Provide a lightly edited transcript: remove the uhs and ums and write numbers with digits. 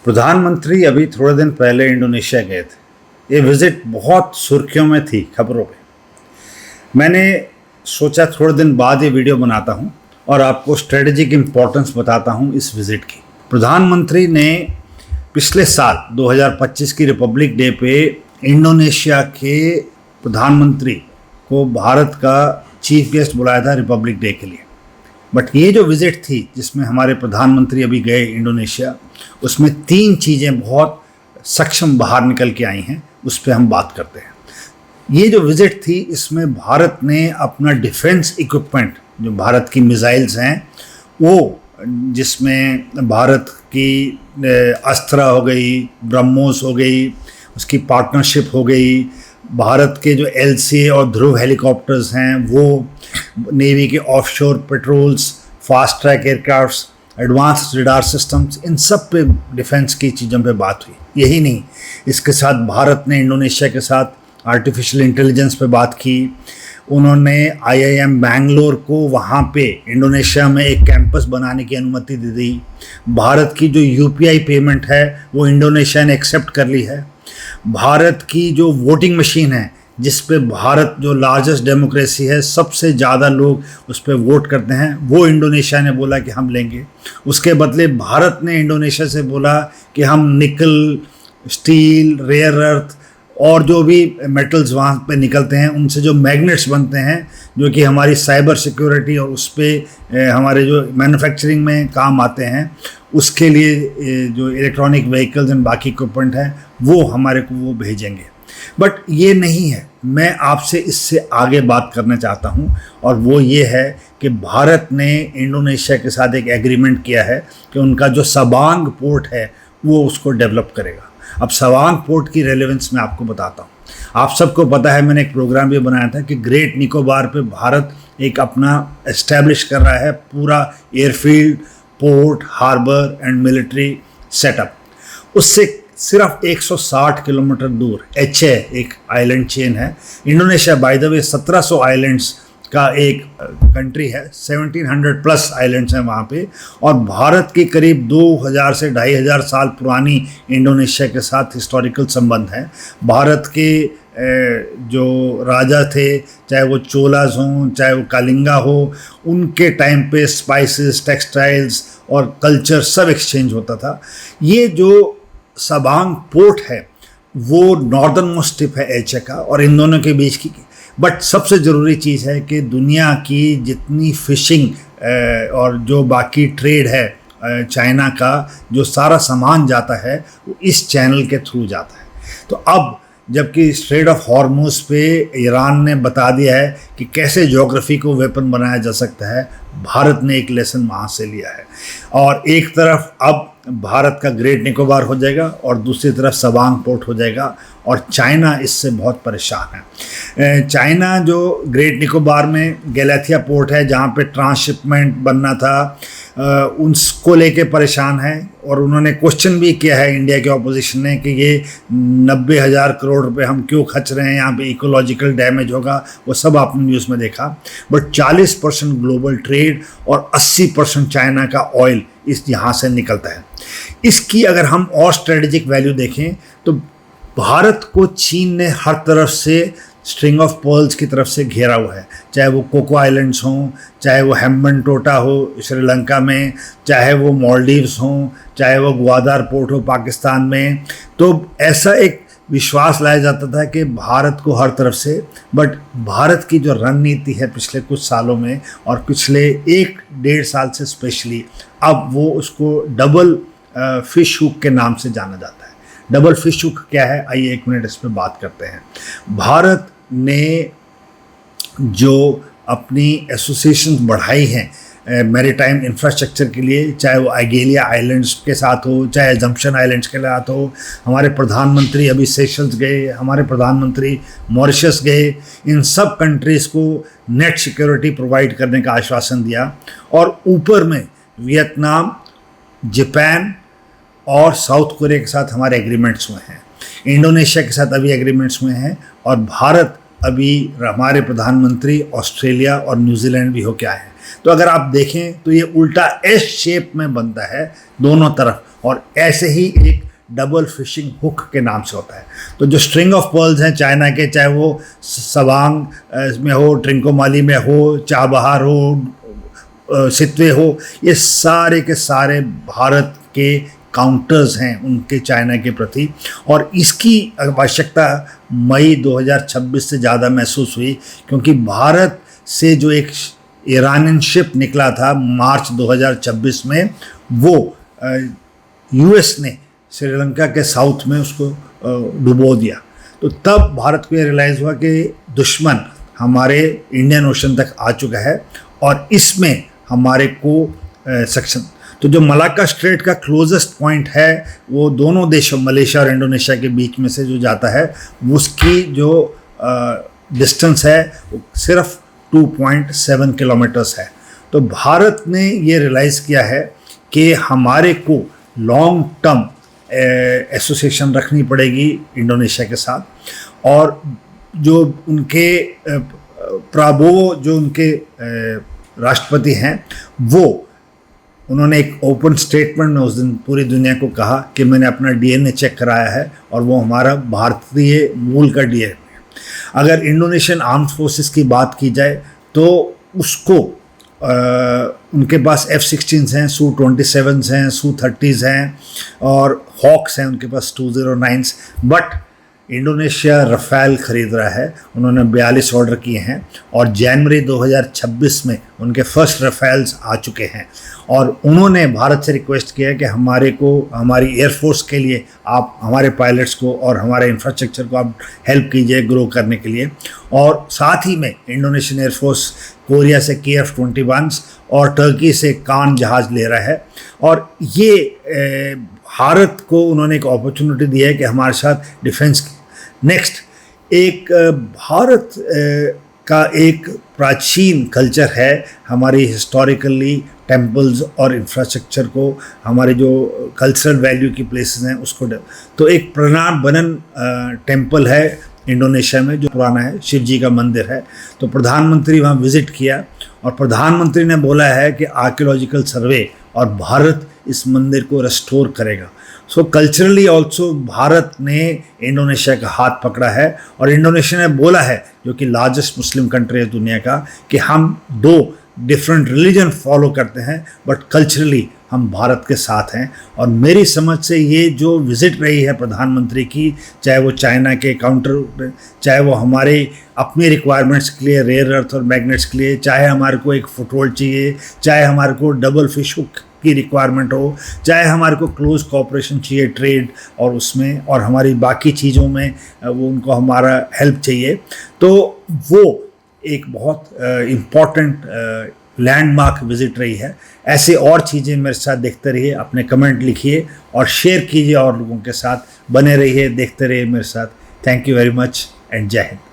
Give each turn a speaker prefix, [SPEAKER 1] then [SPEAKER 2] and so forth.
[SPEAKER 1] प्रधानमंत्री अभी थोड़े दिन पहले इंडोनेशिया गए थे। ये विज़िट बहुत सुर्खियों में थी, खबरों पे। मैंने सोचा थोड़े दिन बाद ये वीडियो बनाता हूँ और आपको स्ट्रेटेजिक इम्पोर्टेंस बताता हूँ इस विज़िट की। प्रधानमंत्री ने पिछले साल 2025 की रिपब्लिक डे पे इंडोनेशिया के प्रधानमंत्री को भारत का चीफ गेस्ट बुलाया था रिपब्लिक डे के लिए। बट ये जो विज़िट थी जिसमें हमारे प्रधानमंत्री अभी गए इंडोनेशिया, उसमें 3 चीज़ें बहुत सक्षम बाहर निकल के आई हैं, उस पर हम बात करते हैं। ये जो विज़िट थी इसमें भारत ने अपना डिफेंस इक्विपमेंट, जो भारत की मिसाइल्स हैं वो, जिसमें भारत की अस्त्रा हो गई, ब्रह्मोस हो गई, उसकी पार्टनरशिप हो गई, भारत के जो LCA और ध्रुव हेलीकॉप्टर्स हैं वो, नेवी के offshore patrols, fast track aircrafts, advance radar systems, इन सब पे डिफेंस की चीज़ों पे बात हुई। यही नहीं, इसके साथ भारत ने इंडोनेशिया के साथ आर्टिफिशियल इंटेलिजेंस पे बात की। उन्होंने IIM बैंगलोर को वहाँ पे इंडोनेशिया में एक कैंपस बनाने की अनुमति दे दी। भारत की जो UPI पेमेंट है वो इंडोनेशिया ने एक्सेप्ट कर ली है। भारत की जो वोटिंग मशीन है, जिस पे भारत जो लार्जेस्ट डेमोक्रेसी है, सबसे ज़्यादा लोग उस पर वोट करते हैं, वो इंडोनेशिया ने बोला कि हम लेंगे। उसके बदले भारत ने इंडोनेशिया से बोला कि हम निकल, स्टील, रेयर अर्थ और जो भी मेटल्स वहाँ पे निकलते हैं उनसे जो मैग्नेट्स बनते हैं, जो कि हमारी साइबर सिक्योरिटी और उस पर हमारे जो मैन्युफैक्चरिंग में काम आते हैं, उसके लिए जो इलेक्ट्रॉनिक व्हीकल्स एंड बाकी इक्विपमेंट है वो हमारे को वो भेजेंगे। बट ये नहीं है, मैं आपसे इससे आगे बात करना चाहता हूँ, और वो ये है कि भारत ने इंडोनेशिया के साथ एक एग्रीमेंट किया है कि उनका जो सबांग पोर्ट है वो उसको डेवलप करेगा। अब सबांग पोर्ट की रेलेवेंस मैं आपको बताता हूँ। आप सबको पता है, मैंने एक प्रोग्राम भी बनाया था कि ग्रेट निकोबार पे भारत एक अपना एस्टैब्लिश कर रहा है पूरा airfield, port, harbour and military setup. उससे सिर्फ 160 किलोमीटर दूर एचे एक आइलैंड चेन है। Indonesia by the way 1700 islands का एक कंट्री है, 1700 प्लस आइलैंड्स हैं वहाँ पे, और भारत की करीब 2000 से 2500 साल पुरानी इंडोनेशिया के साथ हिस्टोरिकल संबंध है। भारत के जो राजा थे, चाहे वो चोलास हों, चाहे वो कालिंगा हो, उनके टाइम पे स्पाइसेस, टेक्सटाइल्स और कल्चर सब एक्सचेंज होता था। ये जो सबांग पोर्ट है वो नॉर्दर्न मोस्ट टिप है एचे का और इन दोनों के बीच की। बट सबसे ज़रूरी चीज़ है कि दुनिया की जितनी फ़िशिंग और जो बाकी ट्रेड है चाइना का, जो सारा सामान जाता है वो इस चैनल के थ्रू जाता है। तो अब जबकि स्ट्रेट ऑफ हॉर्मुज़ पे ईरान ने बता दिया है कि कैसे ज्योग्राफी को वेपन बनाया जा सकता है, भारत ने एक लेसन वहाँ से लिया है। और एक तरफ अब भारत का ग्रेट निकोबार हो जाएगा और दूसरी तरफ सबांग पोर्ट हो जाएगा, और चाइना इससे बहुत परेशान है। चाइना जो ग्रेट निकोबार में गैलाथिया पोर्ट है जहाँ पे ट्रांसशिपमेंट बनना था, उसको लेके परेशान है। और उन्होंने क्वेश्चन भी किया है इंडिया के ऑपोजिशन ने कि ये 90,000 करोड़ रुपए हम क्यों खर्च रहे हैं, यहाँ पे इकोलॉजिकल डैमेज होगा, वो सब आपने न्यूज़ में देखा। बट 40% ग्लोबल ट्रेड और 80% चाइना का ऑयल इस यहाँ से निकलता है। इसकी अगर हम और स्ट्रेटेजिक वैल्यू देखें तो भारत को चीन ने हर तरफ से स्ट्रिंग ऑफ पर्ल्स की तरफ से घेरा हुआ है, चाहे वो कोको आइलैंड्स हों, चाहे वो हेम्बनटोटा हो श्रीलंका में, चाहे वो मालदीव्स हों, चाहे वो ग्वादार पोर्ट हो पाकिस्तान में। तो ऐसा एक विश्वास लाया जाता था कि भारत को हर तरफ से, बट भारत की जो रणनीति है पिछले कुछ सालों में और पिछले 1-1.5 साल से स्पेशली, अब वो उसको डबल फिश हुक के नाम से जाना जाता है। डबल फिश हुक क्या है, आइए 1 मिनट इस पर बात करते हैं। भारत ने जो अपनी एसोसिएशन बढ़ाई हैं मैरीटाइम इंफ्रास्ट्रक्चर के लिए, चाहे वो आइगेलिया आइलैंड्स के साथ हो, चाहे जम्पशन आइलैंड्स के साथ हो, हमारे प्रधानमंत्री अभी सेशल्स गए, हमारे प्रधानमंत्री मॉरिशस गए, इन सब कंट्रीज़ को नेट सिक्योरिटी प्रोवाइड करने का आश्वासन दिया। और ऊपर में वियतनाम, जापान और साउथ कोरिया के साथ हमारे एग्रीमेंट्स हुए हैं, इंडोनेशिया के साथ अभी एग्रीमेंट्स हुए हैं, और भारत अभी हमारे प्रधानमंत्री ऑस्ट्रेलिया और न्यूजीलैंड भी होके आए हैं। तो अगर आप देखें तो ये उल्टा एस शेप में बनता है दोनों तरफ, और ऐसे ही एक डबल फिशिंग हुक के नाम से होता है। तो जो स्ट्रिंग ऑफ पर्ल्स हैं चाइना के, चाहे वो सवांग में हो, ट्रिंकोमाली में हो, चाबहार हो, सितवे हो, ये सारे के सारे भारत के काउंटर्स हैं उनके चाइना के प्रति। और इसकी आवश्यकता मई 2026 से ज़्यादा महसूस हुई, क्योंकि भारत से जो एक ईरानियन शिप निकला था मार्च 2026 में, वो यूएस ने श्रीलंका के साउथ में उसको डुबो दिया। तो तब भारत को ये रियलाइज़ हुआ कि दुश्मन हमारे इंडियन ओशन तक आ चुका है और इसमें हमारे को सक्शन। तो जो मलाक्का स्ट्रेट का क्लोजेस्ट पॉइंट है वो दोनों देशों मलेशिया और इंडोनेशिया के बीच में से जो जाता है, उसकी जो डिस्टेंस है वो सिर्फ 2.7 किलोमीटर्स है। तो भारत ने ये रियलाइज़ किया है कि हमारे को लॉन्ग टर्म एसोसिएशन रखनी पड़ेगी इंडोनेशिया के साथ, और जो उनके प्राबोवो जो उनके राष्ट्रपति हैं, वो उन्होंने एक ओपन स्टेटमेंट में उस दिन पूरी दुनिया को कहा कि मैंने अपना डीएनए चेक कराया है और वो हमारा भारतीय मूल का डीएनए है। अगर इंडोनेशियन आर्म्ड फोर्सेस की बात की जाए तो उसको उनके पास F-16s हैं, Su-27s हैं, Su-30s हैं और हॉक्स हैं उनके पास 209s। बट इंडोनेशिया रफ़ेल ख़रीद रहा है, उन्होंने 42 ऑर्डर किए हैं और जनवरी 2026 में उनके फर्स्ट रफ़ेल्स आ चुके हैं। और उन्होंने भारत से रिक्वेस्ट किया कि हमारे को, हमारी एयरफोर्स के लिए आप हमारे पायलट्स को और हमारे इंफ्रास्ट्रक्चर को आप हेल्प कीजिए ग्रो करने के लिए। और साथ ही में इंडोनेशियन एयरफोर्स कोरिया से KF-21s और टर्की से कान जहाज़ ले रहा है। और ये भारत को उन्होंने एक अपॉर्चुनिटी दी है कि हमारे साथ डिफेंस। नेक्स्ट, एक भारत का एक प्राचीन कल्चर है, हमारी हिस्टोरिकली टेम्पल्स और इंफ्रास्ट्रक्चर को, हमारे जो कल्चरल वैल्यू की प्लेसेस हैं उसको। तो एक प्रणबनन टेम्पल है इंडोनेशिया में जो पुराना है, शिव जी का मंदिर है। तो प्रधानमंत्री वहाँ विज़िट किया और प्रधानमंत्री ने बोला है कि आर्कियोलॉजिकल सर्वे और भारत इस मंदिर को रेस्टोर करेगा। सो कल्चरली ऑल्सो भारत ने इंडोनेशिया का हाथ पकड़ा है और इंडोनेशिया ने बोला है, जो कि लार्जेस्ट मुस्लिम कंट्री है दुनिया का, कि हम दो डिफरेंट रिलीजन फॉलो करते हैं बट कल्चरली हम भारत के साथ हैं। और मेरी समझ से ये जो विज़िट रही है प्रधानमंत्री की, चाहे वो चाइना के काउंटर, चाहे वो हमारे अपनी रिक्वायरमेंट्स के लिए रेयर अर्थ और मैग्नेट्स के लिए, चाहे हमारे को एक फुटहोल्ड चाहिए, चाहे हमारे को डबल फिश हुक की रिक्वायरमेंट हो, चाहे हमारे को क्लोज कोऑपरेशन चाहिए ट्रेड और उसमें, और हमारी बाकी चीज़ों में वो उनको हमारा हेल्प चाहिए, तो वो एक बहुत इम्पॉर्टेंट लैंडमार्क विज़िट रही है। ऐसे और चीज़ें मेरे साथ देखते रहिए, अपने कमेंट लिखिए और शेयर कीजिए और लोगों के साथ, बने रहिए, देखते रहिए मेरे साथ। Thank you very much and जय हिंद।